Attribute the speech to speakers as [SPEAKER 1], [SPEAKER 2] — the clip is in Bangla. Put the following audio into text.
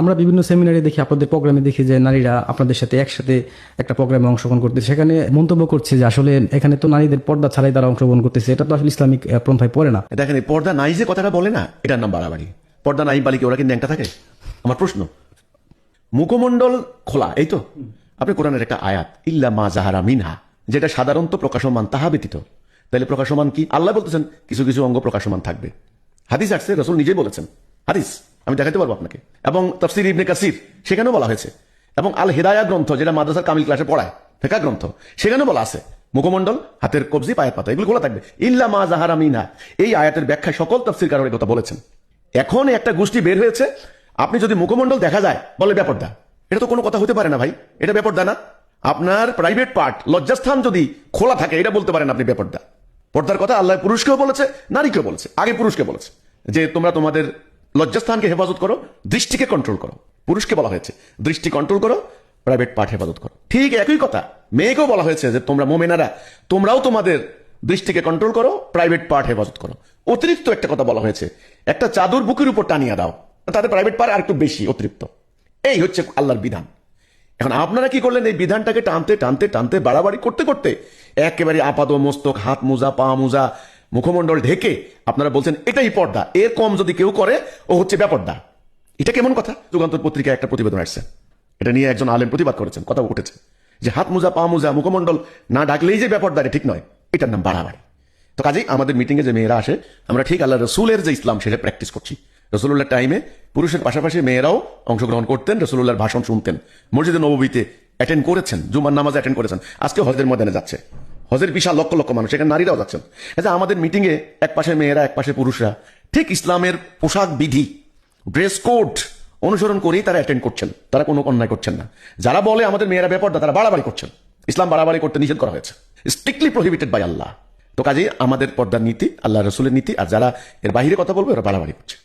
[SPEAKER 1] আমরা বিভিন্ন সেমিনারে দেখি, আপনাদের প্রোগ্রামে দেখি যে নারীরা আপনাদের সাথে একসাথে একটা প্রোগ্রামে অংশগ্রহণ করতে, সেখানে মন্তব্য করছে যে আসলে এখানে তো নারীদের পর্দা ছাড়াই তারা অংশগ্রহণ করতেছে, এটা তো আসলে ইসলামিক পন্থায় পড়ে না।
[SPEAKER 2] দেখেন, এই পর্দা নাই যে কথাটা বলে না, এটার নাম বাড়াবাড়ি। পর্দা নাই বালি কি ওরা কি ন্যাংটা থাকে? আমার প্রশ্ন, মুখমণ্ডল খোলা, এই তো আপনি কোরআনের একটা আয়াত, ইল্লা মা জাহারা মিনহা, যেটা সাধারণত প্রকাশমান তাহা ব্যতীত। তাহলে প্রকাশমান কি? আল্লাহ বলতেছেন কিছু কিছু অঙ্গ প্রকাশমান থাকবে। হাদিস আসছে, রাসূল নিজেই বলেছেন, হাদিস আমি দেখাতে পারবো আপনাকে। এবং তাফসীর ইবনে কাসির সেখানেও বলা হয়েছে, এবং আল হিদায়া গ্রন্থ যেটা মাদ্রাসার কামিল ক্লাসে পড়ায়, ফিকহ গ্রন্থ, সেখানেও বলা আছে মুখমণ্ডল, হাতের কবজি, পায়ের পাতা এগুলো খোলা থাকবে, ইল্লা মা জাহারা মিনহা। এই আয়াতের ব্যাখ্যায় সকল তাফসীরকাররা কথা বলেছেন। এখন একটা গোষ্ঠী বের হয়েছে, আপনি যদি মুখমণ্ডল দেখা যায় বলে বেপরদা। এটা তো কোনো কথা হতে পারে না ভাই, এটা বেপরদা না। আপনার প্রাইভেট পার্ট, লজ্জাস্থান যদি খোলা থাকে, এটা বলতে পারেন আপনি বেপরদা। পর্দার কথা আল্লাহ পুরুষকেও বলেছে, নারীকেও বলেছে। আগে পুরুষকে বলেছে যে তোমরা তোমাদের লজ্জাস্থানকে হেফাজত করো, দৃষ্টিকে কন্ট্রোল করো। পুরুষকে বলা হয়েছে দৃষ্টি কন্ট্রোল করো, প্রাইভেট পার্ট হেফাজত করো। ঠিক একই কথা মেয়েকেও বলা হয়েছে যে তোমরা মোমেনারা, তোমরাও তোমাদের দৃষ্টিকে কন্ট্রোল করো, প্রাইভেট পার্ট হেফাজত করো। অতিরিক্ত একটা কথা বলা হয়েছে, একটা চাদর বুকের উপর টানিয়ে দাও, তাদের প্রাইভেট পার্ট আর একটু বেশি অতিরিক্ত। এই হচ্ছে আল্লাহর বিধান। এখন আপনারা কি করলেন? এই বিধানটাকে টানতে টানতে টানতে বাড়াবাড়ি করতে করতে একেবারে আপাদ মস্তক, হাত মোজা, পা মোজা, মুখমণ্ডল ঢেকে আপনারা বলছেন এটাই পর্দা। এর কম যদি কেউ করে ও হচ্ছে বেপর্দা। এটা কেমন কথা? যুগান্তর পত্রিকায় একটা প্রতিবেদন আসছে, এটা নিয়ে একজন আলেম প্রতিবাদ করেছেন, কথা উঠেছে যে হাত মোজা, পা মোজা, মুখমণ্ডল না ঢাকলেই যে বেপর্দা, এটা ঠিক নয়, এটার নাম বাড়াবাড়ি। তো কাজেই আমাদের মিটিংয়ে যে মেয়েরা আসে, আমরা ঠিক আল্লাহ রসুলের যে ইসলাম সেটা প্র্যাকটিস করছি। রসুল্লাহর টাইমে পুরুষের পাশাপাশি মেয়েরাও অংশগ্রহণ করতেন, রসুল্লাহর ভাষণ শুনতেন, মসজিদে নববীতে অ্যাটেন্ড করেছেন, জুমার নামাজে অ্যাটেন্ড করেছেন। আজকে হজের ময়দানে যাচ্ছে, হজের বিশাল লক্ষ লক্ষ মানুষ, এখানে নারীরাও যাচ্ছেন। আচ্ছা, আমাদের মিটিংয়ে এক পাশে মেয়েরা, এক পাশে পুরুষরা ঠিক ইসলামের পোশাক বিধি, ড্রেস কোড অনুসরণ করেই তারা অ্যাটেন্ড করছেন, তারা কোনো অন্যায় করছেন না। যারা বলে আমাদের মেয়েরা বেপর্দা, তারা বাড়াবাড়ি করছেন। ইসলাম বাড়াবাড়ি করতে নিষেধ করা হয়েছে, স্ট্রিক্টলি প্রহিবিটেড বাই আল্লাহ। তো কাজেই আমাদের পর্দার নীতি আল্লাহ রসুলের নীতি, আর যারা এর বাইরে কথা বলবে ওরা বাড়াবাড়ি করছে।